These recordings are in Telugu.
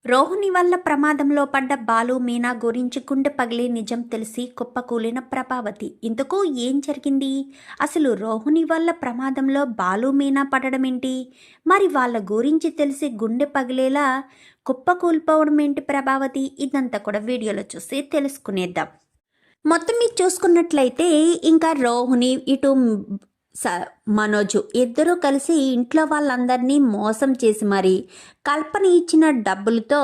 రోహిణి వల్ల ప్రమాదంలో పడ్డ బాలు మీనా గురించి గుండె పగిలి నిజం తెలిసి కుప్పకూలిన ప్రభావతి. ఇంతకు ఏం జరిగింది? అసలు రోహిణి వల్ల ప్రమాదంలో బాలు మీనా పడడం ఏంటి? మరి వాళ్ళ గురించి తెలిసి గుండె పగిలేలా కుప్పకూలిపోవడం ఏంటి ప్రభావతి? ఇదంతా కూడా వీడియోలో చూసి తెలుసుకునేద్దాం. మొత్తం మీరు చూసుకున్నట్లయితే ఇంకా రోహిణి ఇటు మనోజు ఇద్దరూ కలిసి ఇంట్లో వాళ్ళందరినీ మోసం చేసి మరి కల్పన ఇచ్చిన డబ్బులతో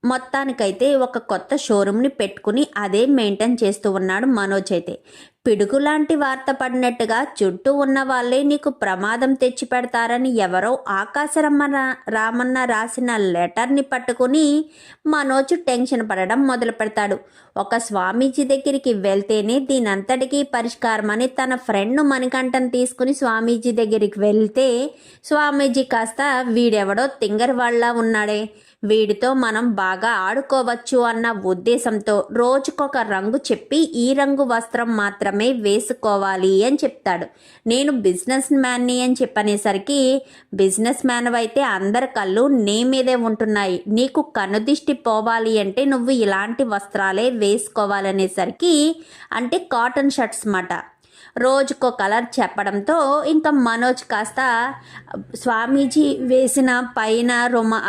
మొత్తానికైతే ఒక కొత్త షోరూమ్ని పెట్టుకుని అదే మెయింటైన్ చేస్తూ ఉన్నాడు మనోజ్. అయితే పిడుగు లాంటి వార్త పడినట్టుగా చుట్టూ ఉన్న వాళ్ళే నీకు ప్రమాదం తెచ్చి పెడతారని ఎవరో రామన్న రాసిన లెటర్ని పట్టుకుని మనోజ్ టెన్షన్ పడడం మొదలు పెడతాడు. ఒక స్వామీజీ దగ్గరికి వెళ్తేనే దీనంతటికీ పరిష్కారం అని తన ఫ్రెండ్ మణికంఠను తీసుకుని స్వామీజీ దగ్గరికి వెళ్తే స్వామీజీ కాస్త వీడెవడో తింగర్ వాళ్ళ ఉన్నాడే, వీడితో మనం బాగా ఆడుకోవచ్చు అన్న ఉద్దేశంతో రోజుకొక రంగు చెప్పి ఈ రంగు వస్త్రం మాత్రమే వేసుకోవాలి అని చెప్తాడు. నేను బిజినెస్ మ్యాన్ని అని చెప్పనేసరికి బిజినెస్ మ్యాన్ అయితే అందరి కళ్ళు నీ మీదే ఉంటున్నాయి, నీకు కనుదిష్టి పోవాలి అంటే నువ్వు ఇలాంటి వస్త్రాలే వేసుకోవాలనేసరికి అంటే కాటన్ షర్ట్స్ మాట రోజుకో కలర్ చెప్పడంతో ఇంకా మనోజ్ కాస్త స్వామీజీ వేసిన పైన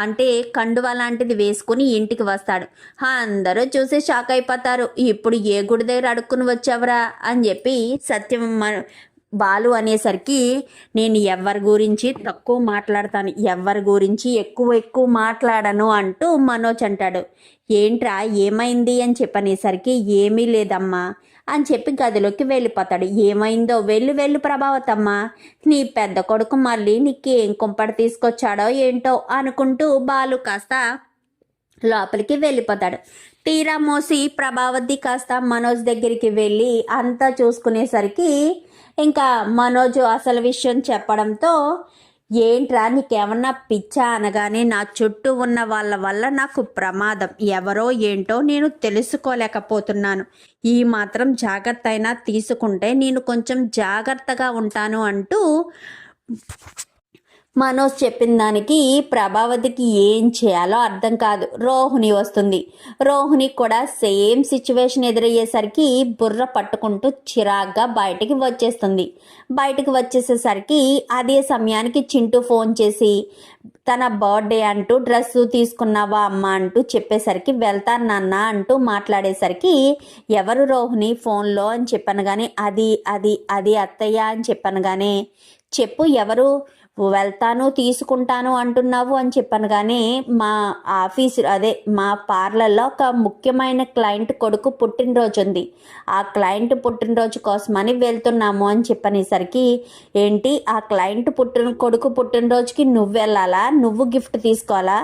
అంటే కండువా లాంటిది వేసుకుని ఇంటికి వస్తాడు. అందరూ చూసి షాక్ అయిపోతారు. ఇప్పుడు ఏ గుడి దగ్గర అడుక్కుని వచ్చావరా అని చెప్పి సత్యం బాలు అనేసరికి నేను ఎవరి గురించి తక్కువ మాట్లాడతాను, ఎవరి గురించి ఎక్కువ మాట్లాడను అంటూ మనోజ్ అంటాడు. ఏంట్రా ఏమైంది అని చెప్పనేసరికి ఏమీ లేదమ్మా అని చెప్పి గదిలోకి వెళ్ళిపోతాడు. ఏమైందో వెళ్ళు ప్రభావతమ్మ, నీ పెద్ద కొడుకు మళ్ళీ నీకేం కుంపడి తీసుకొచ్చాడో ఏంటో అనుకుంటూ బాలు కాస్త లోపలికి వెళ్ళిపోతాడు. తీరా మోసి ప్రభావతి కాస్త మనోజ్ దగ్గరికి వెళ్ళి అంతా చూసుకునేసరికి ఇంకా మనోజ్ అసలు విషయం చెప్పడంతో ఏంట్రా నీకేమన్నా పిచ్చా అనగానే నా చుట్టూ ఉన్న వాళ్ళ వల్ల నాకు ప్రమాదం, ఎవరో ఏంటో నేను తెలుసుకోలేకపోతున్నాను, ఈ మాత్రం జాగ్రత్త అయినా తీసుకుంటే నేను కొంచెం జాగ్రత్తగా ఉంటాను అంటూ మనోజ్ చెప్పిన దానికి ప్రభావతికి ఏం చేయాలో అర్థం కాదు. రోహిణి వస్తుంది. రోహిణి కూడా సేమ్ సిచ్యువేషన్ ఎదురయ్యేసరికి బుర్ర పట్టుకుంటూ చిరాగ్గా బయటికి వచ్చేస్తుంది. బయటికి వచ్చేసేసరికి అదే సమయానికి చింటూ ఫోన్ చేసి తన బర్త్డే అంటూ డ్రెస్సు తీసుకున్నావా అమ్మ అంటూ చెప్పేసరికి వెళ్తాను నాన్న అంటూ మాట్లాడేసరికి ఎవరు రోహిణి ఫోన్లో అని చెప్పాను కానీ అది అత్తయ్య అని చెప్పాను కానీ చెప్పు ఎవరు, వెళ్తాను తీసుకుంటాను అంటున్నావు అని చెప్పాను కానీ మా ఆఫీసు మా పార్లర్లో ఒక ముఖ్యమైన క్లయింట్ కొడుకు పుట్టినరోజు ఉంది, ఆ క్లయింట్ పుట్టినరోజు కోసమని వెళ్తున్నాము అని చెప్పనేసరికి ఏంటి ఆ క్లయింట్ కొడుకు పుట్టినరోజుకి నువ్వు వెళ్ళాలా, నువ్వు గిఫ్ట్ తీసుకోవాలా,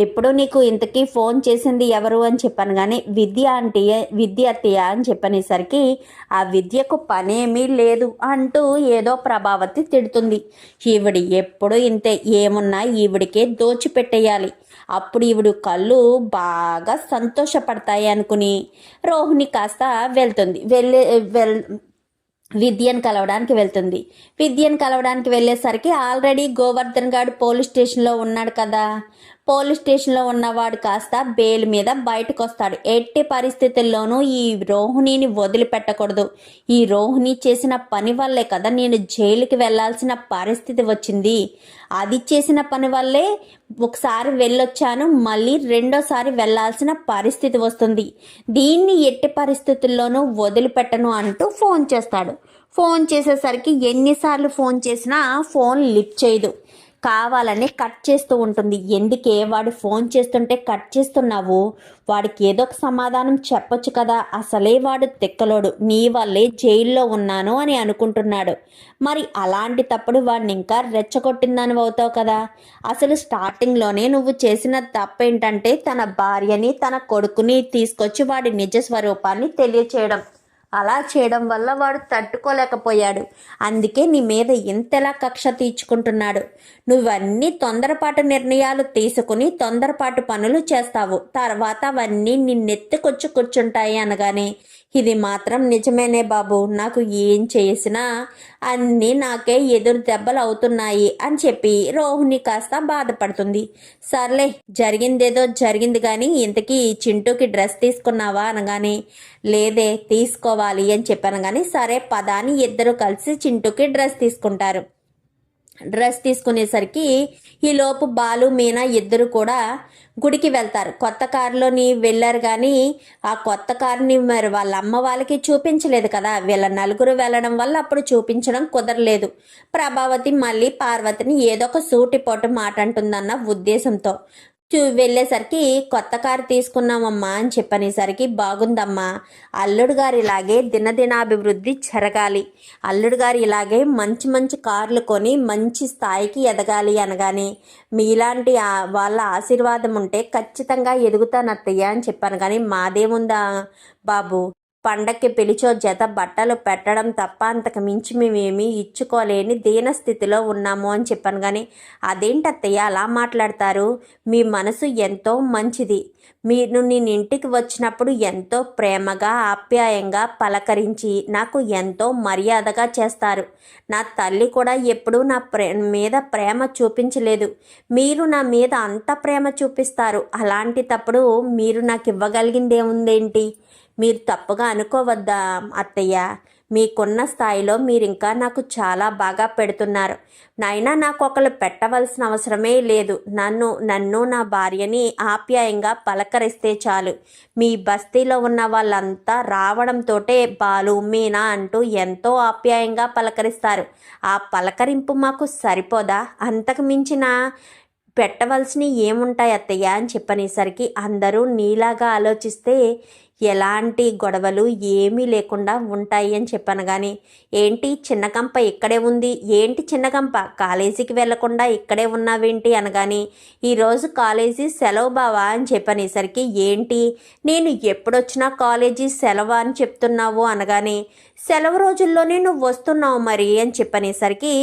ఎప్పుడు నీకు ఇంతకీ ఫోన్ చేసింది ఎవరు అని చెప్పాను కానీ విద్య అత్తయ్య అని చెప్పనేసరికి ఆ విద్యకు పనేమీ లేదు అంటూ ఏదో ప్రభావతి తిడుతుంది. ఈవిడి ఎప్పుడు ఇంతే, ఏమున్నా ఈవిడికే దోచిపెట్టేయాలి, అప్పుడు ఈవిడు కళ్ళు బాగా సంతోషపడతాయి అనుకుని రోహిణి కాస్త వెళ్తుంది. విద్యను కలవడానికి వెళ్ళేసరికి ఆల్రెడీ గోవర్ధన్ గారు పోలీస్ స్టేషన్లో ఉన్నాడు కదా. పోలీస్ స్టేషన్లో ఉన్నవాడు కాస్త బెయిల్ మీద బయటకు వస్తాడు. ఎట్టి పరిస్థితుల్లోనూ ఈ రోహిణిని వదిలిపెట్టకూడదు, ఈ రోహిణి చేసిన పని వల్లే కదా నేను జైలుకి వెళ్లాల్సిన పరిస్థితి వచ్చింది, అది చేసిన పని వల్లే ఒకసారి వెళ్ళొచ్చాను, మళ్ళీ రెండోసారి వెళ్లాల్సిన పరిస్థితి వస్తుంది, దీన్ని ఎట్టి పరిస్థితుల్లోనూ వదిలిపెట్టను అంటూ ఫోన్ చేస్తాడు. ఫోన్ చేసేసరికి ఎన్నిసార్లు ఫోన్ చేసినా ఫోన్ లిఫ్ట్ చేయదు, కావాలని కట్ చేస్తూ ఉంటుంది. ఎందుకే వాడు ఫోన్ చేస్తుంటే కట్ చేస్తున్నావు, వాడికి ఏదో ఒక సమాధానం చెప్పొచ్చు కదా, అసలే వాడు తిక్కలోడు, నీ వల్లే జైల్లో ఉన్నాను అని అనుకుంటున్నాడు, మరి అలాంటి తప్పుడు వాడిని ఇంకా రెచ్చగొట్టిందని అవుతావు కదా, అసలు స్టార్టింగ్లోనే నువ్వు చేసిన తప్పేంటంటే తన భార్యని తన కొడుకుని తీసుకొచ్చి వాడి నిజ స్వరూపాన్ని తెలియచేయడం, అలా చేయడం వల్ల వాడు తట్టుకోలేకపోయాడు. అందుకే నీ మీద ఇంతలా కక్ష తీర్చుకుంటున్నాడు. నువ్వన్నీ తొందరపాటు నిర్ణయాలు తీసుకుని తొందరపాటు పనులు చేస్తావు, తర్వాత అవన్నీ నిన్నెత్తుకొచ్చి కూర్చుంటాయి అనగానే, ఇది మాత్రం నిజమేనే బాబు, నాకు ఏం చేసినా అన్నీ నాకే ఎదురు దెబ్బలు అవుతున్నాయి అని చెప్పి రోహిణి కాస్త బాధపడుతుంది. సర్లే, జరిగిందేదో జరిగింది కానీ ఇంతకీ చింటూకి డ్రెస్ తీసుకున్నావా అనగానే, లేదే తీసుకోవాలి అని చెప్పాను కానీ, సరే పదాని ఇద్దరు కలిసి చింటూకి డ్రెస్ తీసుకుంటారు. డ్రెస్ తీసుకునేసరికి ఈలోపు బాలు మీనా ఇద్దరు కూడా గుడికి వెళ్తారు. కొత్త కారులోని వెళ్ళారు కానీ ఆ కొత్త కారుని మరి వాళ్ళ అమ్మ వాళ్ళకి చూపించలేదు కదా. వీళ్ళ నలుగురు వెళ్ళడం వల్ల అప్పుడు చూపించడం కుదరలేదు. ప్రభావతి మళ్ళీ పార్వతిని ఏదో ఒక సూటిపోటు మాట అంటుందన్న ఉద్దేశంతో వెళ్ళేసరికి కొత్త కారు తీసుకున్నామమ్మా అని చెప్పనేసరికి, బాగుందమ్మా, అల్లుడు గారు ఇలాగే దినదినాభివృద్ధి జరగాలి, అల్లుడు గారు ఇలాగే మంచి మంచి కార్లు కొని మంచి స్థాయికి ఎదగాలి అనగానే, మీలాంటి వాళ్ళ ఆశీర్వాదం ఉంటే ఖచ్చితంగా ఎదుగుతానత్తయ్య అని చెప్పాను. కానీ మాదేముందా బాబు, పండక్కి పిలిచో జత బట్టలు పెట్టడం తప్ప అంతకు మించి మేమేమీ ఇచ్చుకోలేని దీనస్థితిలో ఉన్నాము అని చెప్పాను. కానీ అదేంటత్తయ్య అలా మాట్లాడతారు, మీ మనసు ఎంతో మంచిది, మీరు నేను ఇంటికి వచ్చినప్పుడు ఎంతో ప్రేమగా ఆప్యాయంగా పలకరించి నాకు ఎంతో మర్యాదగా చేస్తారు. నా తల్లి కూడా ఎప్పుడూ నా మీద ప్రేమ చూపించలేదు, మీరు నా మీద అంత ప్రేమ చూపిస్తారు. అలాంటి తప్పుడు మీరు నాకు ఇవ్వగలిగిందేముందేంటి? మీరు తప్పుగా అనుకోవద్దా అత్తయ్య, మీకున్న స్థాయిలో మీరు ఇంకా నాకు చాలా బాగా పెడుతున్నారు. నాయనా, నాకు ఒకళ్ళు పెట్టవలసిన అవసరమే లేదు. నన్ను నా భార్యని ఆప్యాయంగా పలకరిస్తే చాలు. మీ బస్తీలో ఉన్న వాళ్ళంతా రావడంతోటే బాలు మీనా అంటూ ఎంతో ఆప్యాయంగా పలకరిస్తారు. ఆ పలకరింపు మాకు సరిపోదా? అంతకు మించిన పెట్టవలసినవి ఏముంటాయి అత్తయ్య అని చెప్పనేసరికి, అందరూ నీలాగా ఆలోచిస్తే ఎలాంటి గొడవలు ఏమీ లేకుండా ఉంటాయి అని చెప్పాను. కానీ ఏంటి చిన్నకంప ఇక్కడే ఉంది, ఏంటి చిన్నకంప కాలేజీకి వెళ్లకుండా ఇక్కడే ఉన్నావేంటి అనగాని, ఈరోజు కాలేజీ సెలవు బావా అని చెప్పనేసరికి, ఏంటి నేను ఎప్పుడొచ్చినా కాలేజీ సెలవు అని చెప్తున్నావు అనగానే, సెలవు రోజుల్లోనే నువ్వు వస్తున్నావు మరి అని చెప్పనేసరికి,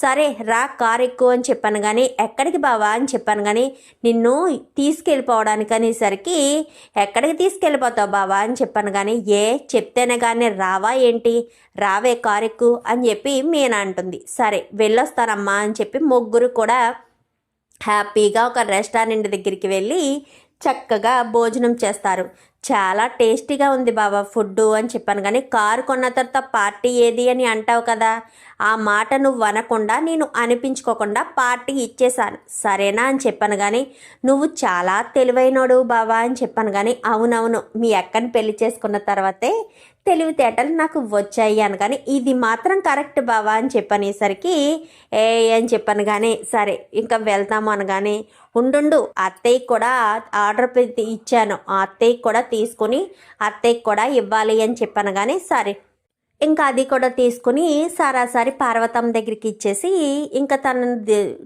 సరే రా కారు ఎక్కువ అని చెప్పాను. కానీ ఎక్కడికి బావా అని చెప్పాను. కానీ నిన్ను తీసుకెళ్ళిపోవడానికి అనేసరికి, ఎక్కడికి తీసుకెళ్ళిపోతావు బావా అని చెప్పాను. కానీ చెప్తేనే కానీ రావా ఏంటి, రావే కారు ఎక్కు అని చెప్పి మీనా అంటుంది. సరే వెళ్ళొస్తానమ్మా అని చెప్పి ముగ్గురు కూడా హ్యాపీగా ఒక రెస్టారెంట్ దగ్గరికి వెళ్ళి చక్కగా భోజనం చేస్తారు. చాలా టేస్టీగా ఉంది బాబా ఫుడ్ అని చెప్పాను. కానీ కారు కొన్న తర్వాత పార్టీ ఏది అని అంటావు కదా, ఆ మాట నువ్వు అనకుండా నేను అనిపించుకోకుండా పార్టీ ఇచ్చేసాను సరేనా అని చెప్పాను. కానీ నువ్వు చాలా తెలివైనోడు బాబా అని చెప్పాను. కానీ అవునవును, మీ అక్కని పెళ్లి చేసుకున్న తర్వాతే తెలివితేటలు నాకు వచ్చాయి అని. కానీ ఇది మాత్రం కరెక్ట్ బావా అని చెప్పనేసరికి అని చెప్పాను. కానీ సరే ఇంకా వెళ్తాము అనగానే, ఉండు అత్తయ్యకి కూడా ఆర్డర్ ఇచ్చాను, ఆ అత్తయ్యకి కూడా తీసుకుని అత్తయ్యకి కూడా ఇవ్వాలి అని చెప్పాను. కానీ సరే ఇంకా అది కూడా తీసుకుని సరాసరి పార్వతమ్మ దగ్గరికి ఇచ్చేసి ఇంకా తనని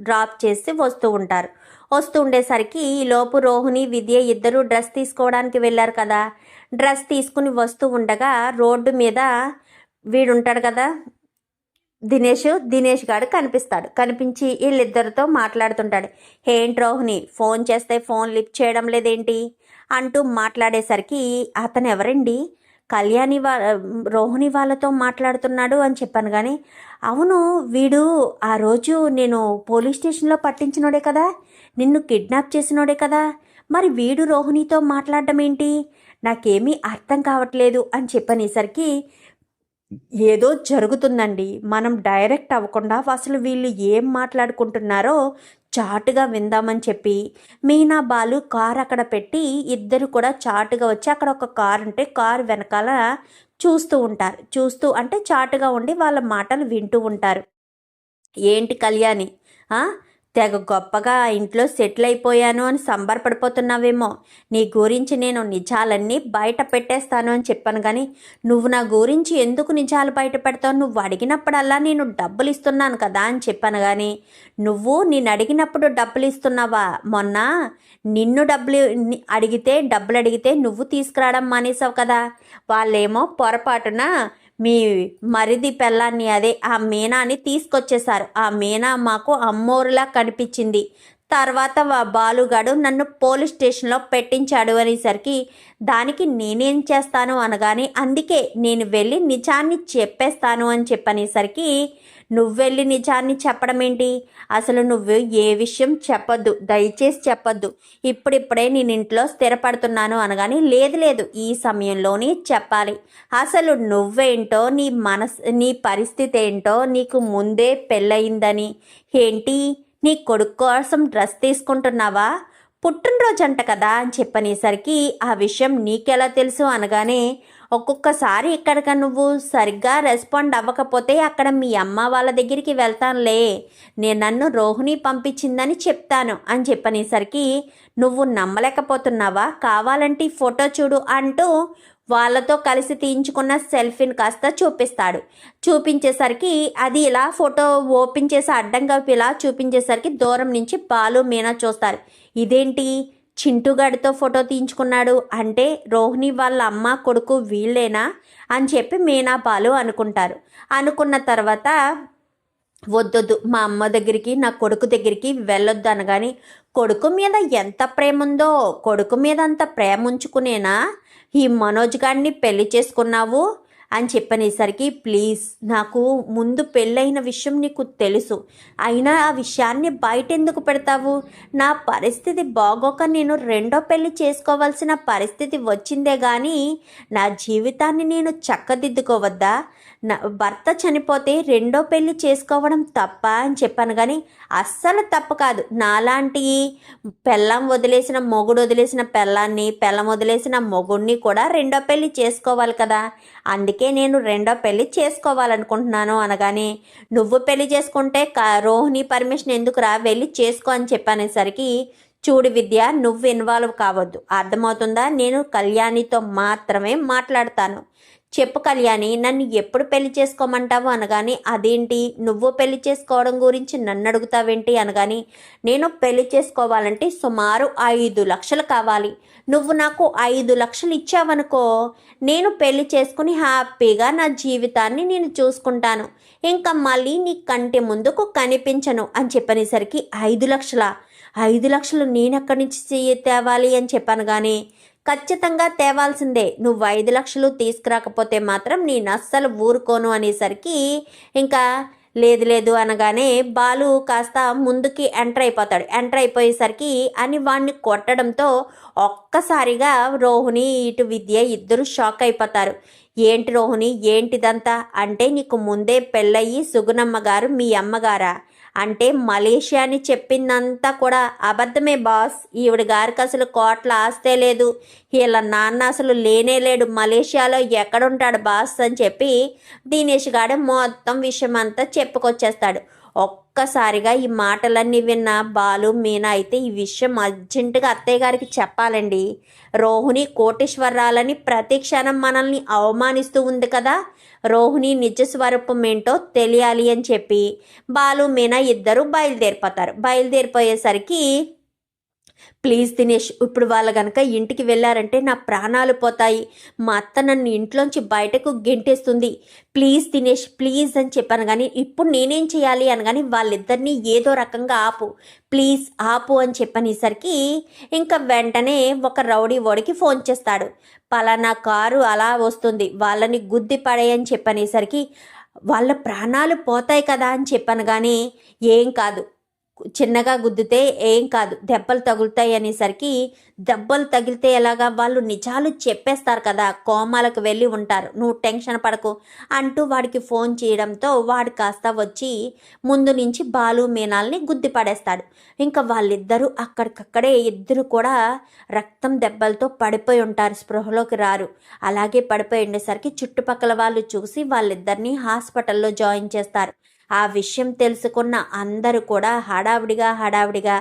డ్రాప్ చేసి వస్తూ ఉంటారు. వస్తూ ఉండేసరికి ఈలోపు రోహిణి విద్య ఇద్దరు డ్రెస్ తీసుకోవడానికి వెళ్ళారు కదా. డ్రెస్ తీసుకుని ఉండగా రోడ్డు మీద వీడుంటాడు కదా దినేష్ గారు కనిపిస్తాడు. కనిపించి వీళ్ళిద్దరితో మాట్లాడుతుంటాడు. ఏంటి రోహిణి, ఫోన్ చేస్తే ఫోన్ లిఫ్ట్ చేయడం లేదేంటి అంటూ మాట్లాడేసరికి, అతను ఎవరండి, రోహిణి వాళ్ళతో మాట్లాడుతున్నాడు అని చెప్పాను. కానీ అవును, వీడు ఆ రోజు నేను పోలీస్ స్టేషన్లో పట్టించినోడే కదా, నిన్ను కిడ్నాప్ చేసినోడే కదా, మరి వీడు రోహిణితో మాట్లాడడం ఏంటి, నాకేమీ అర్థం కావట్లేదు అని చెప్పనేసరికి, ఏదో జరుగుతుందండి, మనం డైరెక్ట్ అవ్వకుండా అసలు వీళ్ళు ఏం మాట్లాడుకుంటున్నారో చాటుగా విందామని చెప్పి మీనా బాలు కారు అక్కడ పెట్టి ఇద్దరు కూడా చాటుగా వచ్చి అక్కడ ఒక కారు ఉంటే కారు వెనకాల చూస్తూ ఉంటారు. చూస్తూ అంటే చాటుగా ఉండి వాళ్ళ మాటలు వింటూ ఉంటారు. ఏంటి కళ్యాణి, తెగ గొప్పగా ఆ ఇంట్లో సెటిల్ అయిపోయాను అని సంబరపడిపోతున్నావేమో. నీ గురించి నేను నిజాలన్నీ బయట పెట్టేస్తాను అని చెప్పాను, కానీ నువ్వు నా గురించి ఎందుకు నిజాలు బయట పెడతావు? నువ్వు అడిగినప్పుడల్లా నేను డబ్బులు ఇస్తున్నాను కదా అని చెప్పాను, కానీ నువ్వు నేను అడిగినప్పుడు డబ్బులు ఇస్తున్నావా? మొన్న నిన్ను డబ్బులు అడిగితే నువ్వు తీసుకురావడం మానేసావు కదా. వాళ్ళేమో పొరపాటున మీ మరిది పెళ్ళాన్ని, అదే ఆ మీనాని తీసుకొచ్చేశారు. ఆ మీనా మాకు అమ్మోరులా కనిపించింది. తర్వాత బాలుగాడు నన్ను పోలీస్ స్టేషన్లో పెట్టించాడు అనేసరికి దానికి నేనేం చేస్తాను అనగానే, అందుకే నేను వెళ్ళి నిజాన్ని చెప్పేస్తాను అని చెప్పనేసరికి, నువ్వెళ్ళి నిజాన్ని చెప్పడం ఏంటి? అసలు నువ్వు ఏ విషయం చెప్పొద్దు, దయచేసి చెప్పొద్దు. ఇప్పుడిప్పుడే నేను ఇంట్లో స్థిరపడుతున్నాను అనగానే, లేదు లేదు, ఈ సమయంలోనే చెప్పాలి. అసలు నువ్వేంటో, నీ పరిస్థితి ఏంటో, నీకు ముందే పెళ్ళయిందని, ఏంటి నీ కొడుకు కోసం డ్రెస్ తీసుకుంటున్నావా? పుట్టినరోజు అంట కదా అని చెప్పనేసరికి, ఆ విషయం నీకెలా తెలుసు అనగానే, ఒక్కొక్కసారి ఇక్కడిక నువ్వు సరిగ్గా రెస్పాండ్ అవ్వకపోతే అక్కడ మీ అమ్మ వాళ్ళ దగ్గరికి వెళ్తానులే, నన్ను రోహిణి పంపించిందని చెప్తాను అని చెప్పనేసరికి, నువ్వు నమ్మలేకపోతున్నావా? కావాలంటే ఫోటో చూడు అంటూ వాళ్ళతో కలిసి తీయించుకున్న సెల్ఫీని కాస్త చూపిస్తాడు. చూపించేసరికి అది ఇలా ఫోటో ఓపెన్ చేసి అడ్డంగా ఇలా చూపించేసరికి దూరం నుంచి బాలు మీనా చూస్తారు. ఇదేంటి, చింటుగాడితో ఫోటో తీయించుకున్నాడు అంటే రోహిణి వాళ్ళ అమ్మ కొడుకు వీళ్ళేనా అని చెప్పి మీనా బాలు అనుకుంటారు. అనుకున్న తర్వాత, వద్దొద్దు, మా అమ్మ దగ్గరికి నా కొడుకు దగ్గరికి వెళ్ళొద్దు అనగాని, కొడుకు మీద ఎంత ప్రేమ ఉందో, కొడుకు మీద అంత ప్రేమ ఉంచుకునేనా ఈ మనోజ్ గారిని పెళ్లి చేసుకున్నావు అని చెప్పనేసరికి, ప్లీజ్, నాకు ముందు పెళ్ళైన విషయం నీకు తెలుసు, అయినా ఆ విషయాన్ని బయట ఎందుకు పెడతావు? నా పరిస్థితి బాగోక నేను రెండో పెళ్లి చేసుకోవాల్సిన పరిస్థితి వచ్చిందే కానీ నా జీవితాన్ని నేను చక్కదిద్దుకోవద్దా? నా భర్త చనిపోతే రెండో పెళ్లి చేసుకోవడం తప్ప అని చెప్పాను, కానీ అస్సలు తప్పు కాదు. నాలాంటి పెళ్ళం వదిలేసిన మొగుడు వదిలేసిన పెళ్ళాన్ని, పెళ్ళం వదిలేసిన మొగుడిని కూడా రెండో పెళ్లి చేసుకోవాలి కదా, అందుకే నేను రెండో పెళ్లి చేసుకోవాలనుకుంటున్నాను అనగానే, నువ్వు పెళ్లి చేసుకుంటే రోహిణి పర్మిషన్ ఎందుకురా, వెళ్ళి చేసుకో అని చెప్పనేసరికి, చూడు విద్య, నువ్వు ఇన్వాల్వ్ కావద్దు, అర్థమవుతుందా? నేను కళ్యాణితో మాత్రమే మాట్లాడతాను. చెప్పు కళ్యాణి, నన్ను ఎప్పుడు పెళ్లి చేసుకోమంటావు అనగాని, అదేంటి నువ్వు పెళ్లి చేసుకోవడం గురించి నన్ను అడుగుతావేంటి అనగాని, నేను పెళ్లి చేసుకోవాలంటే సుమారు 5 లక్షలు కావాలి. నువ్వు నాకు 5 లక్షలు ఇచ్చావనుకో, నేను పెళ్లి చేసుకుని హ్యాపీగా నా జీవితాన్ని నేను చూసుకుంటాను, ఇంకా మళ్ళీ నీ కంటి ముందుకు కనిపించను అని చెప్పనేసరికి, 5 లక్షలా? 5 లక్షలు నేనెక్కడి నుంచి తేవాలి అని చెప్పాను, కానీ ఖచ్చితంగా తేవాల్సిందే, నువ్వు 5 లక్షలు తీసుకురాకపోతే మాత్రం నేను అస్సలు ఊరుకోను అనేసరికి, ఇంకా లేదు లేదు అనగానే బాలు కాస్త ముందుకి ఎంటర్ అయిపోతాడు. ఎంటర్ అయిపోయేసరికి అని వాడిని కొట్టడంతో ఒక్కసారిగా రోహిణి ఇటు విద్య ఇద్దరు షాక్ అయిపోతారు. ఏంటి రోహిణి, ఏంటిదంతా అంటే, నీకు ముందే పెళ్ళయ్యి సుగుణమ్మ గారు మీ అమ్మగారా అంటే, మలేషియా అని చెప్పిందంతా కూడా అబద్ధమే బాస్, ఈవిడ గారికి అసలు కోట్ల ఆస్తే లేదు, వీళ్ళ నాన్న అసలు లేనే లేడు, మలేషియాలో ఎక్కడుంటాడు బాస్ అని చెప్పి దినేష్ గారు మొత్తం విషయం అంతా చెప్పుకొచ్చేస్తాడు. ఒక్కసారిగా ఈ మాటలన్నీ విన్న బాలు మీనా అయితే, ఈ విషయం అర్జెంటుగా అత్తయ్య గారికి చెప్పాలండి, రోహిణి కోటేశ్వరరాలని ప్రతి క్షణం మనల్ని అవమానిస్తూ ఉంది కదా, రోహిణి నిజ స్వరూపం ఏంటో తెలియాలి అని చెప్పి బాలు మీనా ఇద్దరు బయలుదేరిపోయేసరికి, ప్లీజ్ దినేష్, ఇప్పుడు వాళ్ళు కనుక ఇంటికి వెళ్ళారంటే నా ప్రాణాలు పోతాయి, మా అత్త నన్ను ఇంట్లోంచి బయటకు గెంటేస్తుంది, ప్లీజ్ దినేష్ ప్లీజ్ అని చెప్పాను, కానీ ఇప్పుడు నేనేం చేయాలి అనగాని, వాళ్ళిద్దరినీ ఏదో రకంగా ఆపు, ప్లీజ్ ఆపు అని చెప్పనేసరికి, ఇంకా వెంటనే ఒక రౌడీ ఓడికి ఫోన్ చేస్తాడు. పలానా కారు అలా వస్తుంది, వాళ్ళని గుద్ది పడేయని చెప్పనేసరికి, వాళ్ళ ప్రాణాలు పోతాయి కదా అని చెప్పాను, కానీ ఏం కాదు, చిన్నగా గుద్దితే ఏం కాదు, దెబ్బలు తగులుతాయి అనేసరికి, దెబ్బలు తగిలితే ఎలాగా, వాళ్ళు నిజాలు చెప్పేస్తారు కదా, కోమాలకు వెళ్ళి ఉంటారు, నువ్వు టెన్షన్ పడకు అంటూ వాడికి ఫోన్ చేయడంతో వాడు కాస్త వచ్చి ముందు నుంచి బాలు మీనాల్ని గుద్ది పడేస్తాడు. ఇంకా వాళ్ళిద్దరూ అక్కడికక్కడే ఇద్దరు కూడా రక్తం దెబ్బలతో పడిపోయి ఉంటారు, స్పృహలోకి రారు. అలాగే పడిపోయి ఉండేసరికి చుట్టుపక్కల వాళ్ళు చూసి వాళ్ళిద్దరిని హాస్పిటల్లో జాయిన్ చేస్తారు. ఆ విషయం తెలుసుకున్న అందరూ కూడా హడావిడిగా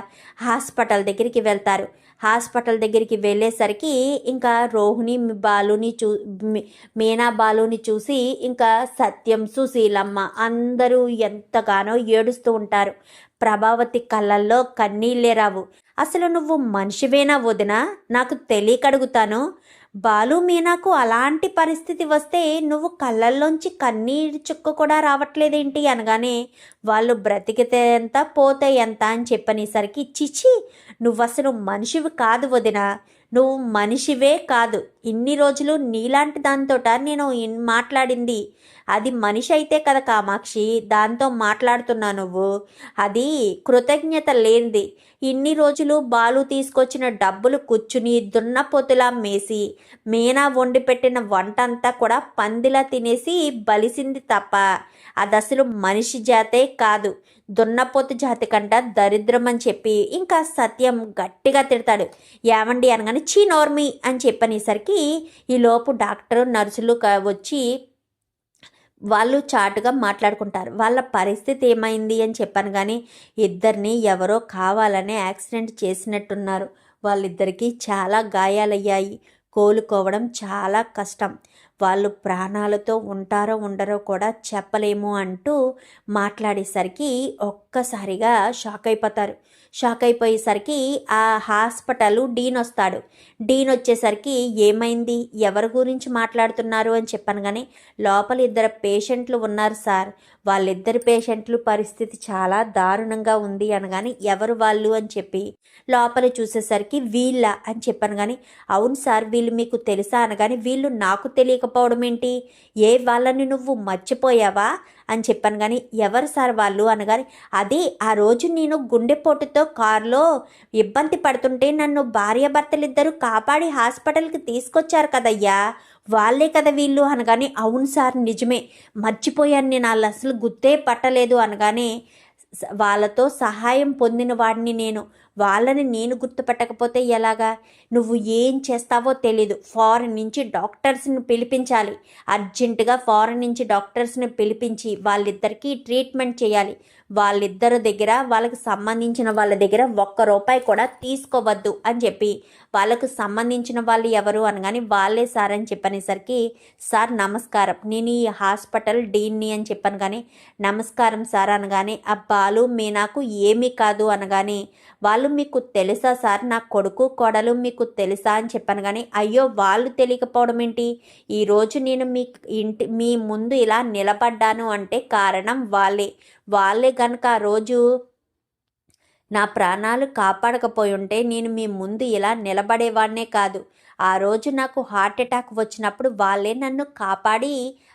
హాస్పిటల్ దగ్గరికి వెళ్తారు. హాస్పిటల్ దగ్గరికి వెళ్ళేసరికి ఇంకా రోహిణి బాలుని మీనా బాలుని చూసి ఇంకా సత్యం, సుశీలమ్మ అందరూ ఎంతగానో ఏడుస్తూ ఉంటారు. ప్రభావతి కళ్ళల్లో కన్నీళ్ళే రావు. అసలు నువ్వు మనిషివేనా వదినా? నాకు తెలియకడుగుతాను. బాలు మీనాకు అలాంటి పరిస్థితి వస్తే నువ్వు కళ్ళల్లోంచి కన్నీరు చుక్క కూడా రావట్లేదేంటి అనగానే, వాళ్ళు బ్రతికితే ఎంత పోతే ఎంత అని చెప్పనేసరికి, చిచి నువ్వు అసలు మనిషివి కాదు వదినా, నువ్వు మనిషివే కాదు. ఇన్ని రోజులు నీలాంటి దాంతోట నేను మాట్లాడింది. అది మనిషి అయితే కదా కామాక్షి, దాంతో మాట్లాడుతున్నా నువ్వు. అది కృతజ్ఞత లేనిది. ఇన్ని రోజులు బాలు తీసుకొచ్చిన డబ్బులు కూర్చుని దున్నపోతులా మేసి మీనా వండి పెట్టిన వంట అంతా కూడా పందిలా తినేసి బలిసింది తప్ప అది అసలు మనిషి జాతే కాదు, దున్నపోతు జాతి కంట దరిద్రం అని చెప్పి ఇంకా సత్యం గట్టిగా తిడతాడు. ఏమండి అనగానే చీ నోర్మి అని చెప్పనేసరికి ఈలోపు డాక్టర్ నర్సులు వచ్చి వాళ్ళు చాటుగా మాట్లాడుకుంటారు. వాళ్ళ పరిస్థితి ఏమైంది అని చెప్పాను కానీ ఇద్దరిని ఎవరో కావాలనే యాక్సిడెంట్ చేసినట్టున్నారు. వాళ్ళిద్దరికీ చాలా గాయాలయ్యాయి. కోలుకోవడం చాలా కష్టం. వాళ్ళు ప్రాణాలతో ఉంటారో ఉండరో కూడా చెప్పలేము అంటూ మాట్లాడేసరికి ఒక్కసారిగా షాక్ అయిపోయేసరికి ఆ హాస్పిటల్ డీన్ వస్తాడు. డీన్ వచ్చేసరికి ఏమైంది, ఎవరి గురించి మాట్లాడుతున్నారు అని చెప్పాను కానీ లోపల ఇద్దరు పేషెంట్లు ఉన్నారు సార్, వాళ్ళిద్దరు పేషెంట్లు పరిస్థితి చాలా దారుణంగా ఉంది అనగాని ఎవరు వాళ్ళు అని చెప్పి లోపల చూసేసరికి వీళ్ళ అని చెప్పాను కానీ అవును సార్ వీళ్ళు మీకు తెలుసా అనగాని వీళ్ళు నాకు తెలియకపోవడం ఏంటి, ఏ వాళ్ళని నువ్వు మర్చిపోయావా అని చెప్పాను కానీ ఎవరు సార్ వాళ్ళు అనగాని అది ఆ రోజు నేను గుండెపోటుతో కారులో ఇబ్బంది పడుతుంటే నన్ను భార్యాభర్తలిద్దరూ కాపాడి హాస్పిటల్కి తీసుకొచ్చారు కదయ్యా, వాళ్ళే కదా వీళ్ళు అనగానే అవును సార్ నిజమే మర్చిపోయాను, నేను వాళ్ళు అసలు గుర్తే పట్టలేదు అనగానే వాళ్ళతో సహాయం పొందిన వాడిని వాళ్ళని నేను గుర్తుపట్టకపోతే ఎలాగా, నువ్వు ఏం చేస్తావో తెలీదు, ఫారెన్ నుంచి డాక్టర్స్ని పిలిపించాలి, అర్జెంటుగా ఫారెన్ నుంచి డాక్టర్స్ని పిలిపించి వాళ్ళిద్దరికీ ట్రీట్మెంట్ చేయాలి, వాళ్ళిద్దరి దగ్గర వాళ్ళకి సంబంధించిన వాళ్ళ దగ్గర ₹1 కూడా తీసుకోవద్దు అని చెప్పి వాళ్ళకు సంబంధించిన వాళ్ళు ఎవరు అనగాని వాళ్ళే సార్ అని చెప్పనేసరికి సార్ నమస్కారం, నేను ఈ హాస్పిటల్ డీన్ని అని చెప్పాను కానీ నమస్కారం సార్ అనగానే ఆ బాలు మీనాకు ఏమీ కాదు అనగానే వాళ్ళు మీకు తెలుసా సార్, నా కొడుకు కోడలు మీకు తెలుసా అని చెప్పాను కానీ అయ్యో వాళ్ళు తెలియకపోవడం ఏంటి, ఈరోజు నేను మీ ముందు ఇలా నిలబడ్డాను అంటే కారణం వాళ్ళే కనుక ఆ రోజు నా ప్రాణాలు కాపాడకపోయి ఉంటే నేను మీ ముందు ఇలా నిలబడేవాడినే కాదు. ఆ రోజు నాకు హార్ట్ అటాక్ వచ్చినప్పుడు వాళ్ళే నన్ను కాపాడి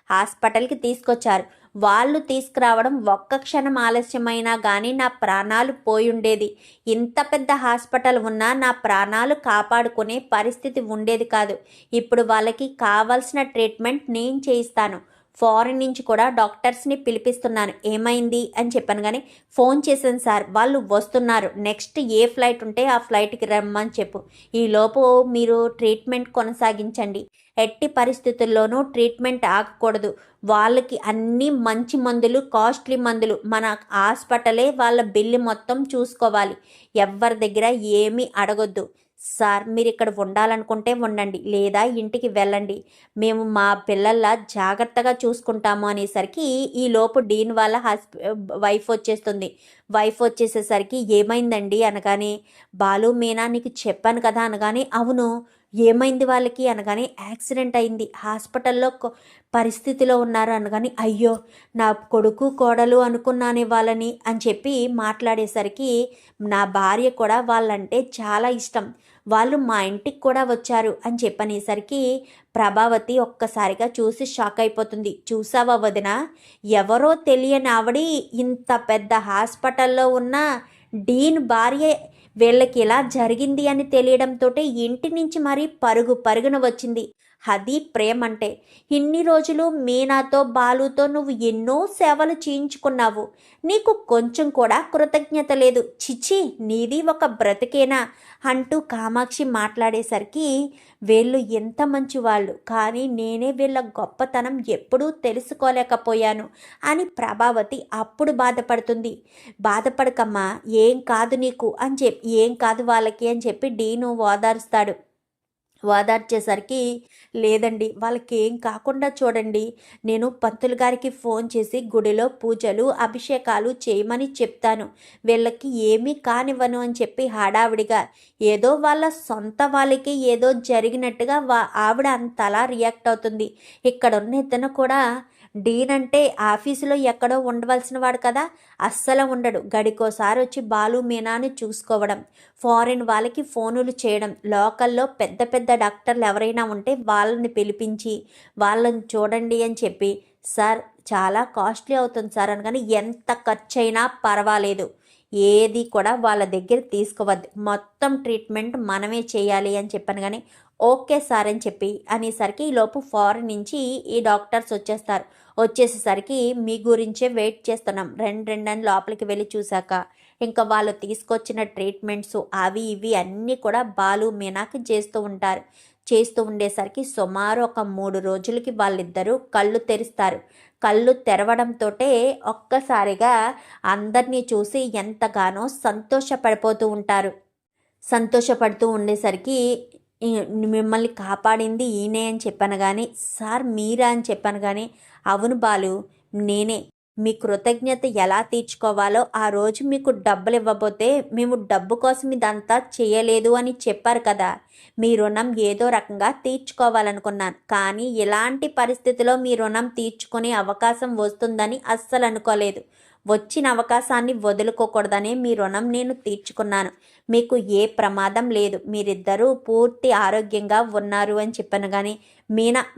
హాస్పిటల్కి తీసుకొచ్చారు. వాళ్ళు తీసుకురావడం ఒక్క క్షణం ఆలస్యమైనా కానీ నా ప్రాణాలు పోయి ఉండేది. ఇంత పెద్ద హాస్పిటల్ ఉన్నా నా ప్రాణాలు కాపాడుకునే పరిస్థితి ఉండేది కాదు. ఇప్పుడు వాళ్ళకి కావాల్సిన ట్రీట్మెంట్ నేను చేయిస్తాను. ఫారెన్ నుంచి కూడా డాక్టర్స్ని పిలిపిస్తున్నాను, ఏమైంది అని చెప్పాను కానీ ఫోన్ చేశాను సార్, వాళ్ళు వస్తున్నారు, నెక్స్ట్ ఏ ఫ్లైట్ ఉంటే ఆ ఫ్లైట్కి రమ్మని చెప్పు, ఈలోపు మీరు ట్రీట్మెంట్ కొనసాగించండి, ఎట్టి పరిస్థితుల్లోనూ ట్రీట్మెంట్ ఆగకూడదు, వాళ్ళకి అన్ని మంచి మందులు కాస్ట్లీ మందులు మన హాస్పిటలే వాళ్ళ బిల్లు మొత్తం చూసుకోవాలి, ఎవరి దగ్గర ఏమీ అడగొద్దు సార్, మీరు ఇక్కడ ఉండాలనుకుంటే ఉండండి లేదా ఇంటికి వెళ్ళండి, మేము మా పిల్లల్లా జాగ్రత్తగా చూసుకుంటాము అనేసరికి ఈలోపు డీన్ వాళ్ళ వైఫ్ వచ్చేసేసరికి ఏమైందండి అనగానే బాలు మీనా నీకు చెప్పాను కదా అనగానే అవును ఏమైంది వాళ్ళకి అనగానే యాక్సిడెంట్ అయింది, హాస్పిటల్లో పరిస్థితిలో ఉన్నారు అనగాని అయ్యో నా కొడుకు కోడలు అనుకున్నానే వాళ్ళని అని చెప్పి మాట్లాడేసరికి నా భార్య కూడా వాళ్ళంటే చాలా ఇష్టం, వాళ్ళు మా ఇంటికి కూడా వచ్చారు అని చెప్పనేసరికి ప్రభావతి ఒక్కసారిగా చూసి షాక్ అయిపోతుంది. చూసావా వదిన, ఎవరో తెలియని ఆవిడి ఇంత పెద్ద హాస్పిటల్లో ఉన్న డీన్ భార్య వీళ్ళకి ఇలా జరిగింది అని తెలియడంతో ఇంటి నుంచి మరీ పరుగున వచ్చింది అది ప్రేమంటే. ఇన్ని రోజులు మీనాతో బాలుతో నువ్వు ఎన్నో సేవలు చేయించుకున్నావు. నీకు కొంచెం కూడా కృతజ్ఞత లేదు. చిచి, నీది ఒక బ్రతికేనా అంటూ కామాక్షి మాట్లాడేసరికి వీళ్ళు ఎంత మంచివాళ్ళు, కానీ నేనే వీళ్ళ గొప్పతనం ఎప్పుడూ తెలుసుకోలేకపోయాను అని ప్రభావతి అప్పుడు బాధపడుతుంది. బాధపడకమ్మా, ఏం కాదు నీకు అని చెప్పి, ఏం కాదు వాళ్ళకి అని చెప్పి డీను ఓదారుస్తాడు. ఓదార్చేసరికి లేదండి, వాళ్ళకి ఏం కాకుండా చూడండి, నేను పంతులు గారికి ఫోన్ చేసి గుడిలో పూజలు అభిషేకాలు చేయమని చెప్తాను, వీళ్ళకి ఏమీ కానివ్వను అని చెప్పి హడావిడిగా ఏదో వాళ్ళ సొంత వాళ్ళకి ఏదో జరిగినట్టుగా ఆవిడ అంతలా రియాక్ట్ అవుతుంది. ఇక్కడ ఉన్న ఇతను కూడా డీన్ అంటే ఆఫీసులో ఎక్కడో ఉండవలసిన వాడు కదా, అస్సలు ఉండడు. గడికోసారి వచ్చి బాలు మీనాను చూసుకోవడం, ఫారిన్ వాళ్ళకి ఫోనులు చేయడం, లోకల్లో పెద్ద పెద్ద డాక్టర్లు ఎవరైనా ఉంటే వాళ్ళని పిలిపించి వాళ్ళని చూడండి అని చెప్పి, సార్ చాలా కాస్ట్లీ అవుతుంది సార్ అనగానే, ఎంత ఖర్చు అయినా పర్వాలేదు, ఏది కూడా వాళ్ళ దగ్గర తీసుకోవద్దు, మొత్తం ట్రీట్మెంట్ మనమే చేయాలి అని చెప్పాను. కానీ ఓకే సార్ అని చెప్పి అనేసరికి ఈలోపు ఫారెన్ నుంచి ఈ డాక్టర్స్ వచ్చేస్తారు. వచ్చేసేసరికి మీ గురించే వెయిట్ చేస్తున్నాం, రెండని లోపలికి వెళ్ళి చూశాక ఇంకా వాళ్ళు తీసుకొచ్చిన ట్రీట్మెంట్స్ అవి ఇవి అన్నీ కూడా బాలు మీనాకి చేస్తూ ఉండేసరికి సుమారు ఒక 3 రోజులకి వాళ్ళిద్దరూ కళ్ళు తెరుస్తారు. కళ్ళు తెరవడంతో ఒక్కసారిగా అందరినీ చూసి ఎంతగానో సంతోషపడుతూ ఉండేసరికి మిమ్మల్ని కాపాడింది ఈయనే అని చెప్పాను. కానీ సార్ మీరా అని చెప్పాను. కానీ అవును బాలు, నేనే. మీ కృతజ్ఞత ఎలా తీర్చుకోవాలో ఆ రోజు మీకు డబ్బులు ఇవ్వబోతే మేము డబ్బు కోసం ఇదంతా చేయలేదు అని చెప్పారు కదా, మీ రుణం ఏదో రకంగా తీర్చుకోవాలనుకున్నాను. కానీ ఇలాంటి పరిస్థితిలో మీ రుణం తీర్చుకునే అవకాశం వస్తుందని అస్సలు అనుకోలేదు. వచ్చిన అవకాశాన్ని వదులుకోకూడదనే మీ రుణం నేను తీర్చుకున్నాను. మీకు ఏ ప్రమాదం లేదు, మీరిద్దరూ పూర్తి ఆరోగ్యంగా ఉన్నారు అని చెప్పాను. కానీ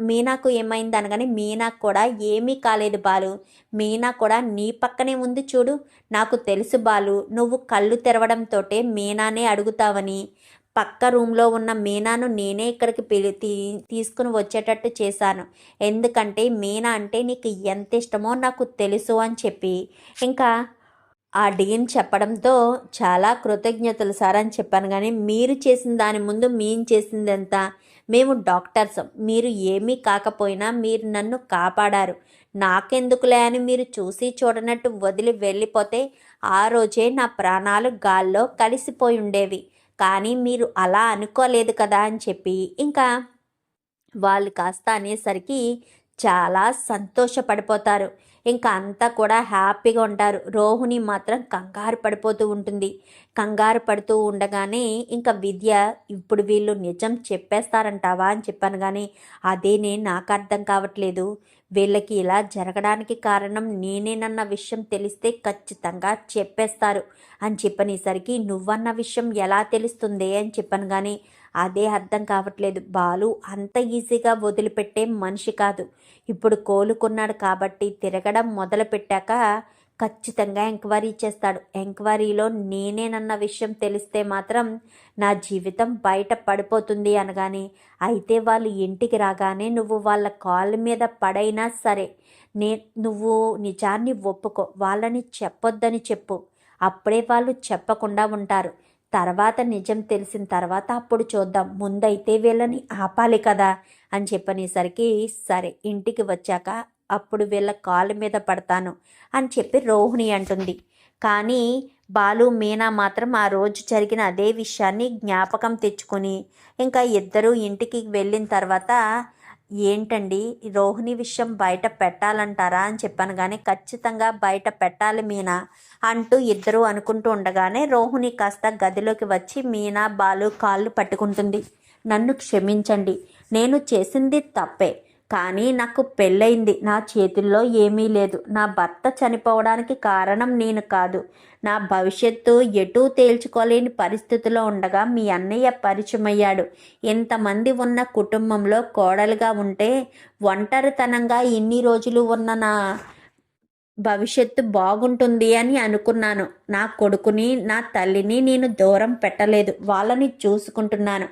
మీనాకు ఏమైంది అనగానే, మీనాకు కూడా ఏమీ కాలేదు బాలు, మీనా కూడా నీ పక్కనే ఉంది చూడు. నాకు తెలుసు బాలు, నువ్వు కళ్ళు తెరవడంతో మీనానే అడుగుతావని. పక్క రూమ్లో ఉన్న మీనాను నేనే ఇక్కడికి తీసుకుని వచ్చేటట్టు చేశాను. ఎందుకంటే మీనా అంటే నీకు ఎంత ఇష్టమో నాకు తెలుసు అని చెప్పి ఇంకా ఆ డీన్ చెప్పడంతో చాలా కృతజ్ఞతలు సార్ అని చెప్పాను. కానీ మీరు చేసిన దాని ముందు మేము చేసింది ఎంత? మేము డాక్టర్స్, మీరు ఏమీ కాకపోయినా మీరు నన్ను కాపాడారు. నాకెందుకులే అని మీరు చూసి చూడనట్టు వదిలి వెళ్ళిపోతే ఆ రోజే నా ప్రాణాలు గాల్లో కలిసిపోయి ఉండేవి. కానీ మీరు అలా అనుకోలేదు కదా అని చెప్పి ఇంకా వాళ్ళు కాస్త అనేసరికి చాలా సంతోషపడిపోతారు. ఇంకా అంతా కూడా హ్యాపీగా ఉంటారు. రోహిణి మాత్రం కంగారు పడిపోతూ ఉంటుంది. కంగారు పడుతూ ఉండగానే ఇంకా విద్య, ఇప్పుడు వీళ్ళు నిజం చెప్పేస్తారంటావా అని చెప్పాను. కానీ అదేనే నాకు అర్థం కావట్లేదు, వీళ్ళకి ఇలా జరగడానికి కారణం నేనేనన్న విషయం తెలిస్తే ఖచ్చితంగా చెప్పేస్తారు అని చెప్పనేసరికి, నువ్వన్న విషయం ఎలా తెలుస్తుంది అని చెప్పాను. కానీ అదే అర్థం కావట్లేదు. బాలు అంత ఈజీగా వదిలిపెట్టే మనిషి కాదు. ఇప్పుడు కోలుకున్నాడు కాబట్టి తిరగడం మొదలుపెట్టాక ఖచ్చితంగా ఎంక్వైరీ చేస్తాడు. ఎంక్వైరీలో నేనేనన్న విషయం తెలిస్తే మాత్రం నా జీవితం బయట పడిపోతుంది అనగానే, అయితే వాళ్ళు ఇంటికి రాగానే నువ్వు వాళ్ళ కాళ్ళ మీద పడైనా సరే నువ్వు నిజాన్ని ఒప్పుకో, వాళ్ళని చెప్పొద్దని చెప్పు. అప్పుడే వాళ్ళు చెప్పకుండా ఉంటారు. తర్వాత నిజం తెలిసిన తర్వాత అప్పుడు చూద్దాం, ముందైతే వీళ్ళని ఆపాలి కదా అని చెప్పనేసరికి, సరే ఇంటికి వచ్చాక అప్పుడు వీళ్ళ కాళ్ళ మీద పడతాను అని చెప్పి రోహిణి అంటుంది. కానీ బాలు మీనా మాత్రం ఆ రోజు జరిగిన అదే విషయాన్ని జ్ఞాపకం తెచ్చుకొని ఇంకా ఇద్దరూ ఇంటికి వెళ్ళిన తర్వాత, ఏంటండి రోహిణి విషయం బయట పెట్టాలంటారా అని చెప్పాను. కానీ ఖచ్చితంగా బయట పెట్టాలి మీనా అంటూ ఇద్దరూ అనుకుంటూ ఉండగానే రోహిణి కాస్త గదిలోకి వచ్చి మీనా బాలు కాళ్ళు పట్టుకుంటుంది. నన్ను క్షమించండి, నేను చేసింది తప్పే, కానీ నాకు పెళ్ళయింది, నా చేతుల్లో ఏమీ లేదు. నా భర్త చనిపోవడానికి కారణం నేను కాదు. నా భవిష్యత్తు ఎటూ తేల్చుకోలేని పరిస్థితిలో ఉండగా మీ అన్నయ్య పరిచయమయ్యాడు. ఎంతమంది ఉన్న కుటుంబంలో కోడలుగా ఉంటే ఒంటరితనంగా ఇన్ని రోజులు ఉన్న నా భవిష్యత్తు బాగుంటుంది అని అనుకున్నాను. నా కొడుకుని నా తల్లిని నేను దూరం పెట్టలేదు, వాళ్ళని చూసుకుంటున్నాను.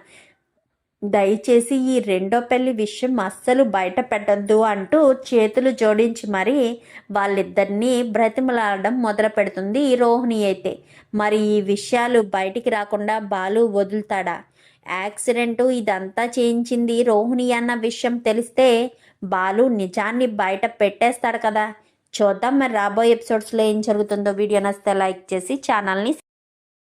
దయచేసి ఈ రెండో పెళ్లి విషయం అస్సలు బయట పెట్టద్దు అంటూ చేతులు జోడించి మరీ వాళ్ళిద్దరినీ బ్రతిమలాడడం మొదలు పెడుతుంది ఈ రోహిణి అయితే. మరి ఈ విషయాలు బయటికి రాకుండా బాలు వదులుతాడా? యాక్సిడెంటు ఇదంతా చేయించింది రోహిణి అన్న విషయం తెలిస్తే బాలు నిజాన్ని బయట పెట్టేస్తాడు కదా. చూద్దాం మరి రాబోయే ఎపిసోడ్స్లో ఏం జరుగుతుందో. వీడియో నచ్చితే లైక్ చేసి ఛానల్ని